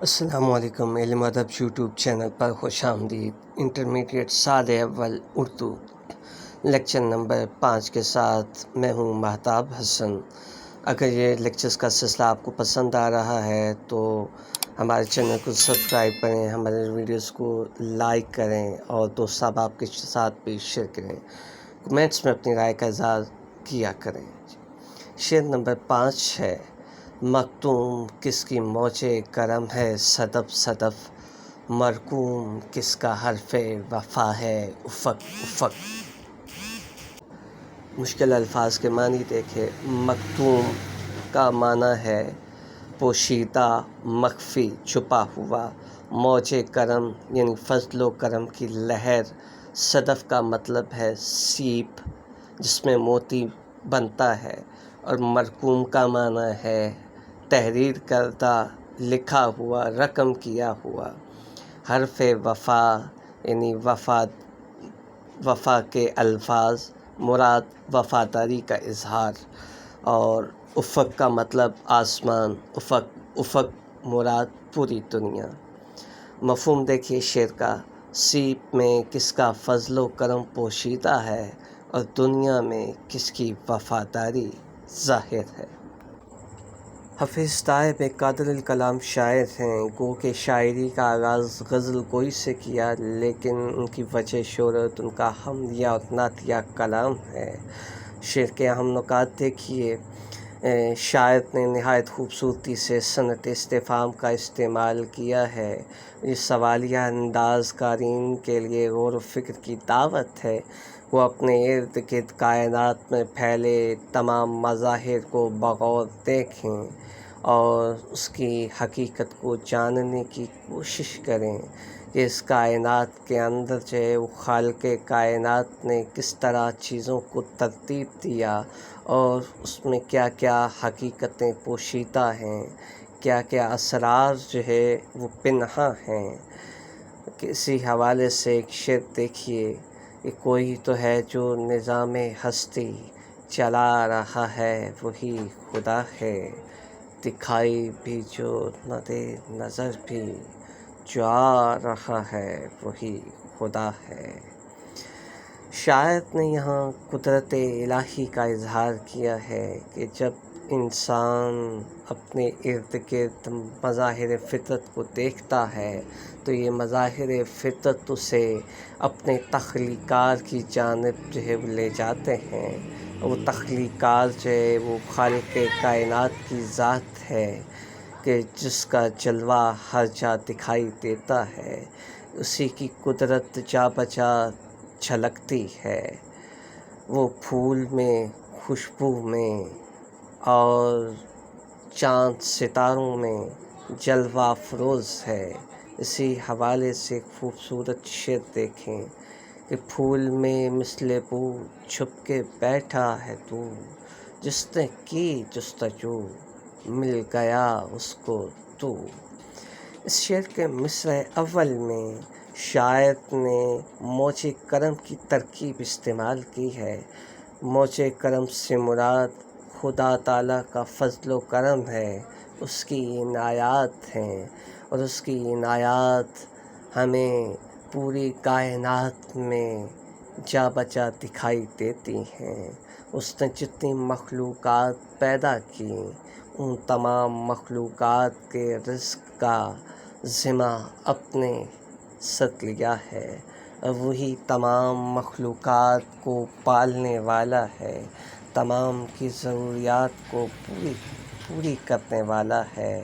السلام علیکم، علم ادب یوٹیوب چینل پر خوش آمدید۔ انٹرمیڈیٹ سال اول اردو لیکچر نمبر 5 کے ساتھ میں ہوں مہتاب حسن۔ اگر یہ لیکچرز کا سلسلہ آپ کو پسند آ رہا ہے تو ہمارے چینل کو سبسکرائب کریں، ہمارے ویڈیوز کو لائک کریں اور دوست آپ کے ساتھ بھی شیئر کریں، کمنٹس میں اپنی رائے کا اظہار کیا کریں۔ شعر نمبر 5 ہے: مختوم کس کی موج کرم ہے صدف صدف، مرقوم کس کا حرف وفا ہے افق افق۔ مشکل الفاظ کے معنی دیکھیں۔ مختوم کا معنی ہے پوشیدہ، مخفی، چھپا ہوا۔ موج کرم یعنی فضل و کرم کی لہر۔ صدف کا مطلب ہے سیپ جس میں موتی بنتا ہے، اور مرقوم کا معنی ہے تحریر کردہ، لکھا ہوا، رقم کیا ہوا۔ حرف وفا یعنی وفا کے الفاظ، مراد وفاداری کا اظہار، اور افق کا مطلب آسمان، افق مراد پوری دنیا۔ مفہوم دیکھیے شعر کا: سیپ میں کس کا فضل و کرم پوشیدہ ہے اور دنیا میں کس کی وفاداری ظاہر ہے۔ حافظ طاہر قادر الکلام شاعر ہیں، گو کہ شاعری کا آغاز غزل گوئی سے کیا، لیکن ان کی وجہ شہرت ان کا حمدیہ اور نعتیہ کلام ہے۔ شعر کے اہم نکات دیکھیے۔ شاعر نے نہایت خوبصورتی سے صنعت استفہام کا استعمال کیا ہے۔ یہ سوالیہ انداز قارئین کے لیے غور و فکر کی دعوت ہے۔ وہ اپنے ارد گرد کائنات میں پھیلے تمام مظاہر کو بغور دیکھیں اور اس کی حقیقت کو جاننے کی کوشش کریں کہ اس کائنات کے اندر جو ہے وہ خالق کائنات نے کس طرح چیزوں کو ترتیب دیا اور اس میں کیا کیا حقیقتیں پوشیدہ ہیں، کیا کیا اسرار جو ہے وہ پنہاں ہیں۔ کسی حوالے سے ایک شعر دیکھیے کہ کوئی تو ہے جو نظام ہستی چلا رہا ہے وہی خدا ہے، دکھائی بھی جو نہ دے نظر بھی جو آ رہا ہے وہی خدا ہے۔ شاعر نے یہاں قدرت الہی کا اظہار کیا ہے کہ جب انسان اپنے ارد گرد مظاہر فطرت کو دیکھتا ہے تو یہ مظاہر فطرت اسے اپنے تخلیقات کی جانب جو ہے وہ لے جاتے ہیں۔ وہ تخلیقات جو ہے وہ خالق کائنات کی ذات ہے کہ جس کا جلوہ ہر جا دکھائی دیتا ہے، اسی کی قدرت جا بجا جھلکتی ہے۔ وہ پھول میں، خوشبو میں اور چاند ستاروں میں جلوہ افروز ہے۔ اسی حوالے سے خوبصورت شعر دیکھیں کہ پھول میں مثل بو چھپ کے بیٹھا ہے تو، جس نے کی جستجو مل گیا اس کو تو۔ اس شعر کے مصرع اول میں شاعر نے موج کرم کی ترکیب استعمال کی ہے۔ موج کرم سے مراد خدا تعالیٰ کا فضل و کرم ہے، اس کی عنایات ہیں، اور اس کی عنایات ہمیں پوری کائنات میں جا بجا دکھائی دیتی ہیں۔ اس نے جتنی مخلوقات پیدا کی ان تمام مخلوقات کے رزق کا ذمہ اپنے سر لیا ہے، اور وہی تمام مخلوقات کو پالنے والا ہے، تمام کی ضروریات کو پوری کرنے والا ہے،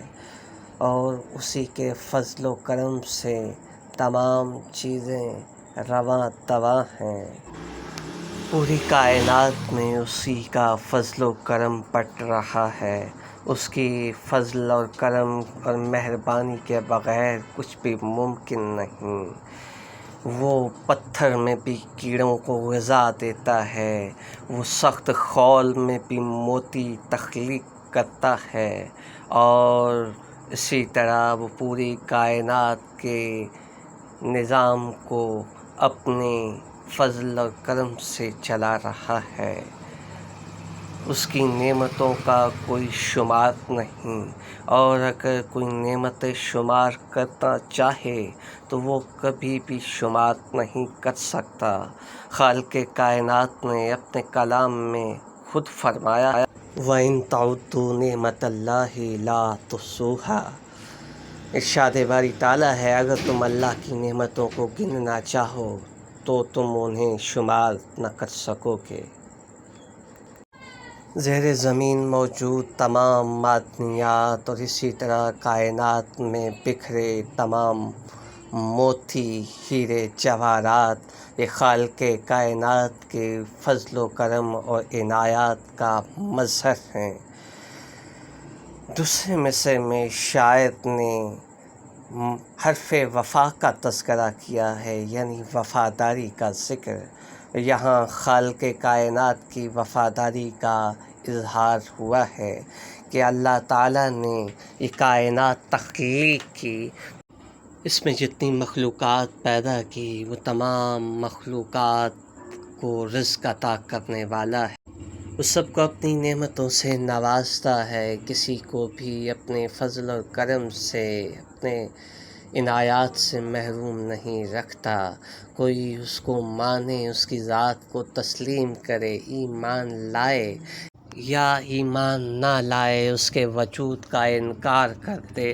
اور اسی کے فضل و کرم سے تمام چیزیں رواں دواں ہیں۔ پوری کائنات میں اسی کا فضل و کرم بٹ رہا ہے۔ اس کی فضل اور کرم اور مہربانی کے بغیر کچھ بھی ممکن نہیں۔ وہ پتھر میں بھی کیڑوں کو غذا دیتا ہے، وہ سخت خول میں بھی موتی تخلیق کرتا ہے، اور اسی طرح وہ پوری کائنات کے نظام کو اپنے فضل اور کرم سے چلا رہا ہے۔ اس کی نعمتوں کا کوئی شمار نہیں، اور اگر کوئی نعمتیں شمار کرنا چاہے تو وہ کبھی بھی شمار نہیں کر سکتا۔ خالق کائنات نے اپنے کلام میں خود فرمایا، وَإِن تَعُدُّوا نِعْمَتَ اللَّهِ لَا تُحْصُوهَا۔ ارشاد باری تعالیٰ ہے، اگر تم اللہ کی نعمتوں کو گننا چاہو تو تم انہیں شمار نہ کر سکو گے۔ زیر زمین موجود تمام معدنیات اور اسی طرح کائنات میں بکھرے تمام موتی، ہیرے، جواہرات یہ خالق کائنات کے فضل و کرم اور عنایات کا مظہر ہیں۔ دوسرے مصرع میں شاعر نے حرف وفا کا تذکرہ کیا ہے، یعنی وفاداری کا ذکر۔ یہاں خالق کائنات کی وفاداری کا اظہار ہوا ہے کہ اللہ تعالیٰ نے یہ کائنات تخلیق کی، اس میں جتنی مخلوقات پیدا کی وہ تمام مخلوقات کو رزق عطا کرنے والا ہے، وہ سب کو اپنی نعمتوں سے نوازتا ہے، کسی کو بھی اپنے فضل اور کرم سے، اپنے عنایات سے محروم نہیں رکھتا۔ کوئی اس کو مانے، اس کی ذات کو تسلیم کرے، ایمان لائے یا ایمان نہ لائے، اس کے وجود کا انکار کر دے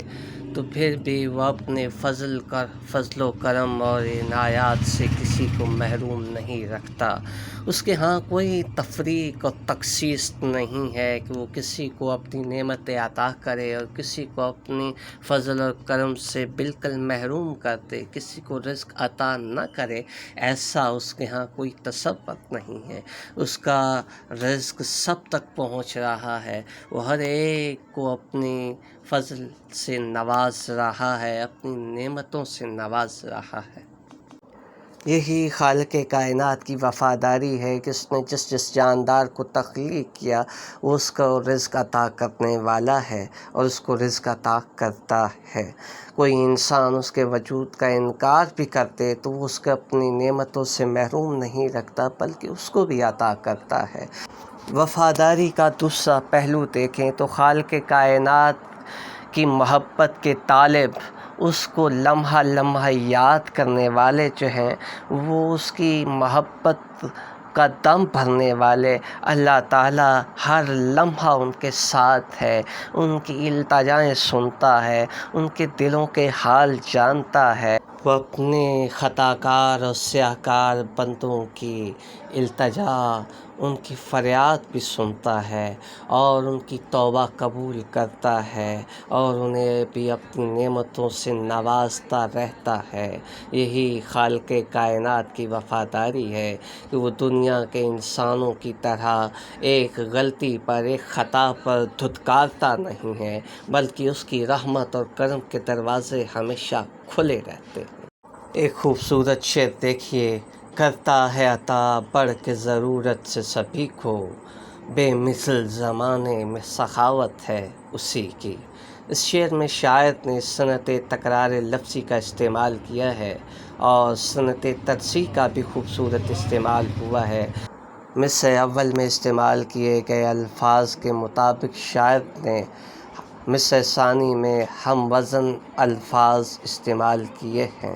تو پھر بھی وہ اپنے فضل و کرم اور عنایات سے کسی کو محروم نہیں رکھتا۔ اس کے ہاں کوئی تفریق اور تخصیص نہیں ہے کہ وہ کسی کو اپنی نعمتیں عطا کرے اور کسی کو اپنی فضل اور کرم سے بالکل محروم کر دے، کسی کو رزق عطا نہ کرے، ایسا اس کے ہاں کوئی تصور نہیں ہے۔ اس کا رزق سب تک پہنچ رہا ہے، وہ ہر ایک کو اپنی فضل سے نواز رہا ہے، اپنی نعمتوں سے نواز رہا ہے۔ یہی خالق کائنات کی وفاداری ہے کہ اس نے جس جاندار کو تخلیق کیا وہ اس کو رزق عطا کرنے والا ہے اور اس کو رزق عطا کرتا ہے۔ کوئی انسان اس کے وجود کا انکار بھی کرتے تو وہ اس کو اپنی نعمتوں سے محروم نہیں رکھتا بلکہ اس کو بھی عطا کرتا ہے۔ وفاداری کا دوسرا پہلو دیکھیں تو خالق کائنات کی محبت کے طالب، اس کو لمحہ لمحہ یاد کرنے والے جو ہیں، وہ اس کی محبت کا دم بھرنے والے، اللہ تعالیٰ ہر لمحہ ان کے ساتھ ہے، ان کی التجائیں سنتا ہے، ان کے دلوں کے حال جانتا ہے۔ وہ اپنے خطا کار اور سیاہ کار بندوں کی التجا، ان کی فریاد بھی سنتا ہے اور ان کی توبہ قبول کرتا ہے اور انہیں بھی اپنی نعمتوں سے نوازتا رہتا ہے۔ یہی خالق کائنات کی وفاداری ہے کہ وہ دنیا کے انسانوں کی طرح ایک غلطی پر، ایک خطا پر دھتکارتا نہیں ہے، بلکہ اس کی رحمت اور کرم کے دروازے ہمیشہ کھلے رہتے ہیں۔ ایک خوبصورت شعر دیکھیے، کرتا ہے عطا بڑھ کے ضرورت سے سبھی کو، بے مثل زمانے میں سخاوت ہے اسی کی۔ اس شعر میں شاعر نے صنعت تکرار لفظی کا استعمال کیا ہے اور صنعت ترسیح کا بھی خوبصورت استعمال ہوا ہے۔ مصرع اول میں استعمال کیے گئے الفاظ کے مطابق شاعر نے مصرع ثانی میں ہم وزن الفاظ استعمال کیے ہیں۔